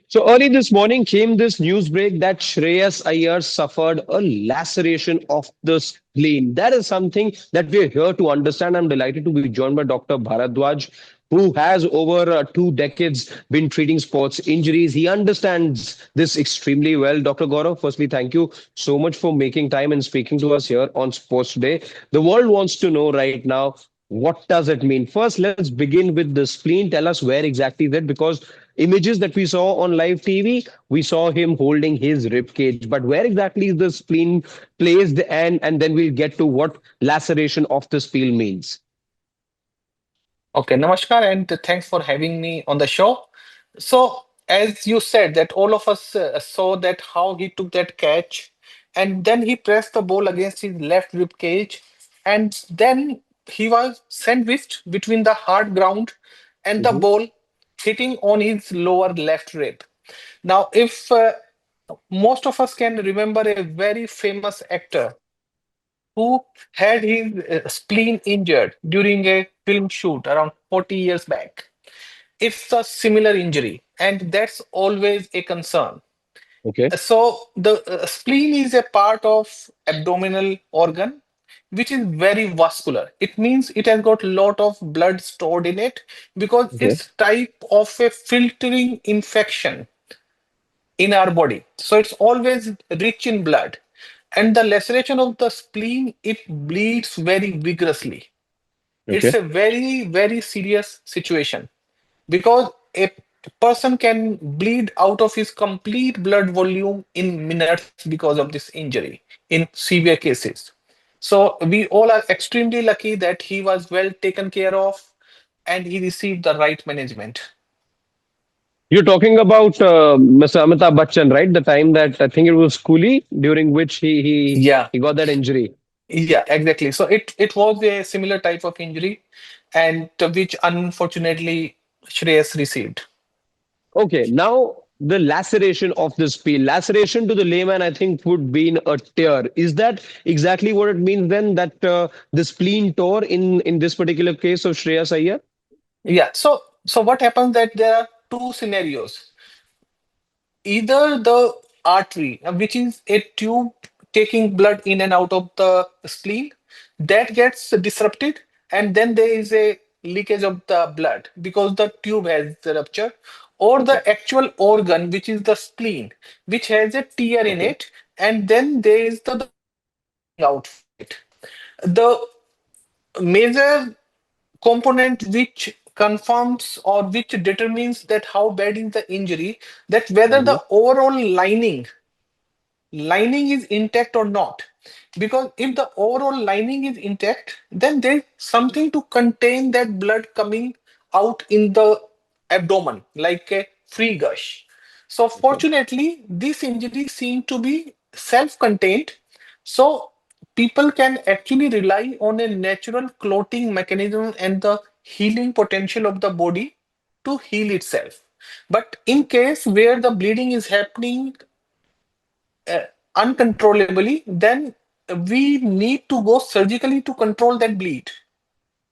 So early this morning came this news break that Shreyas Iyer suffered a laceration of the spleen. That is something that we're here to understand. I'm delighted to be joined by Dr. Bharadwaj, who has over 2 decades been treating sports injuries. He understands this extremely well. Dr. Gaurav, firstly, thank you so much for making time and speaking to us here on Sports Today. The world wants to know right now, what does it mean? First, let's begin with the spleen. Tell us where exactly is it, because images that we saw on live TV, we saw him holding his rib cage. But where exactly is the spleen placed? And then we'll get to what laceration of the spleen means. Okay, Namaskar, and thanks for having me on the show. So, as you said, that all of us saw that how he took that catch, and then he pressed the ball against his left rib cage, and then he was sandwiched between the hard ground and the Mhm. ball hitting on his lower left rib. Now, if most of us can remember a very famous actor who had his spleen injured during a film shoot around 40 years back. It's a similar injury, and that's always a concern. Okay. So the spleen is a part of abdominal organ which is very vascular. It means it has got a lot of blood stored in it because Okay. it's type of a filtering infection in our body. So it's always rich in blood. And the laceration of the spleen, it bleeds very vigorously. It's Okay. a very, very serious situation because a person can bleed out of his complete blood volume in minutes because of this injury in severe cases. So we all are extremely lucky that he was well taken care of and he received the right management. You're talking about Mr. Amitabh Bachchan, right? The time that I think it was Coolie, during which Yeah, he got that injury. yeah, exactly. So it was a similar type of injury, and which unfortunately Shreyas received. Okay, now the laceration of the spleen. Laceration to the layman, I think, would mean a tear. Is that exactly what it means then? That the spleen tore in this particular case of Shreyas Iyer? Yeah. So what happens that there are two scenarios. Either the artery, which is a tube taking blood in and out of the spleen, that gets disrupted, and then there is a leakage of the blood because the tube has the rupture, or Okay. the actual organ, which is the spleen, which has a tear in Okay. it, and then there is the blood coming out from it. The major component which confirms or which determines that how bad is the injury, that whether Mhm. the overall lining is intact or not. Because if the overall lining is intact, then there's something to contain that blood coming out in the abdomen, like a free gush. So Okay. fortunately, this injury seemed to be self-contained. So people can actually rely on a natural clotting mechanism and the healing potential of the body to heal itself. But in case where the bleeding is happening uh, uncontrollably, then we need to go surgically to control that bleed.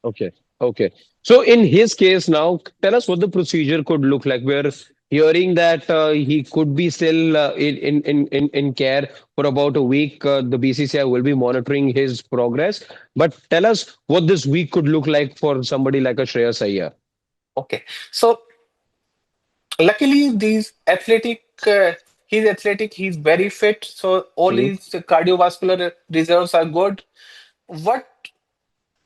Okay. Okay. So in his case now, tell us what the procedure could look like. We're hearing that he could be still in care for about a week. The BCCI will be monitoring his progress. But tell us what this week could look like for somebody like a Shreyas Iyer. Okay, so luckily he's athletic, he's very fit, so all Mhm. his cardiovascular reserves are good. What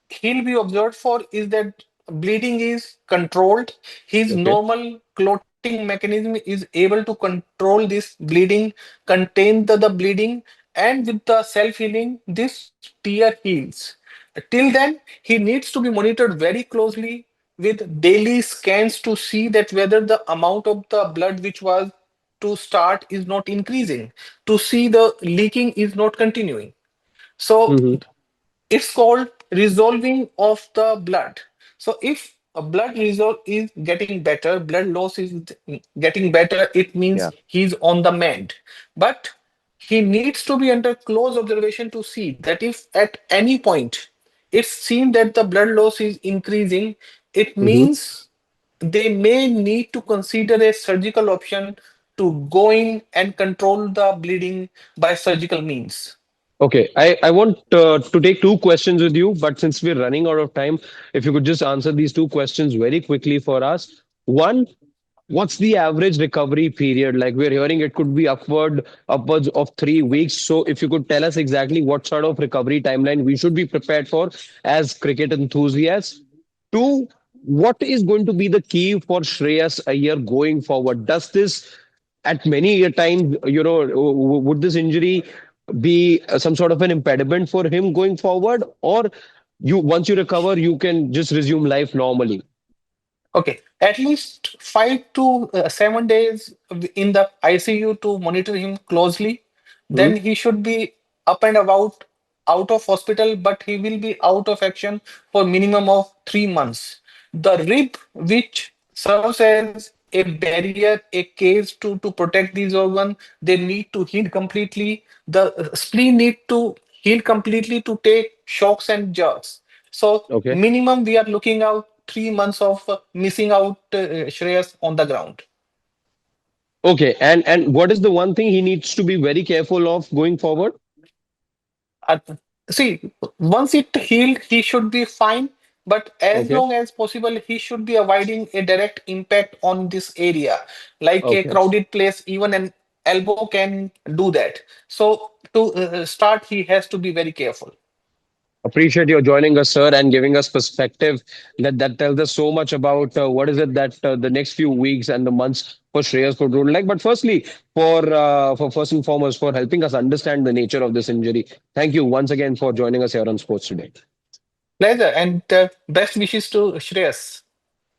he'll be observed for is that bleeding is controlled. His Okay. normal clotting mechanism is able to control this bleeding, contain the bleeding, and with the self-healing, this tear heals. Till then, he needs to be monitored very closely with daily scans to see that whether the amount of the blood which was to start is not increasing, to see the leaking is not continuing. So Hmm. it's called resolving of the blood. So if a blood result is getting better, blood loss is getting better, it means Yeah. he's on the mend. But he needs to be under close observation to see that if at any point it's seen that the blood loss is increasing, it Hmm. means they may need to consider a surgical option to go in and control the bleeding by surgical means. Okay, I want to take two questions with you, but since we're running out of time, if you could just answer these two questions very quickly for us. One, what's the average recovery period? Like we're hearing it could be upwards of 3 weeks. So if you could tell us exactly what sort of recovery timeline we should be prepared for as cricket enthusiasts. Two, what is going to be the key for Shreyas Iyer going forward? Does this at many a time, would this injury be some sort of an impediment for him going forward, or you once you recover, you can just resume life normally? Okay, at least 5 to 7 days in the ICU to monitor him closely. Hmm? Then he should be up and about, out of hospital, but he will be out of action for minimum of 3 months. The rib, which serves as a barrier, a cage to protect these organs, they need to heal completely. The spleen need to heal completely to take shocks and jerks. So Okay. minimum we are looking out 3 months of missing out Shreyas on the ground. Okay. And what is the one thing he needs to be very careful of going forward? Uh, See, once it healed, he should be fine. But as Okay. long as possible, he should be avoiding a direct impact on this area, like a Okay. crowded place. Even an elbow can do that. So to start, he has to be very careful. Appreciate your joining us, sir, and giving us perspective that tells us so much about what is it that the next few weeks and the months for Shreyas could look like. But firstly, for first and foremost, for helping us understand the nature of this injury. Thank you once again for joining us here on Sports Today. Pleasure and best wishes to Shreyas.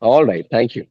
All right. Thank you.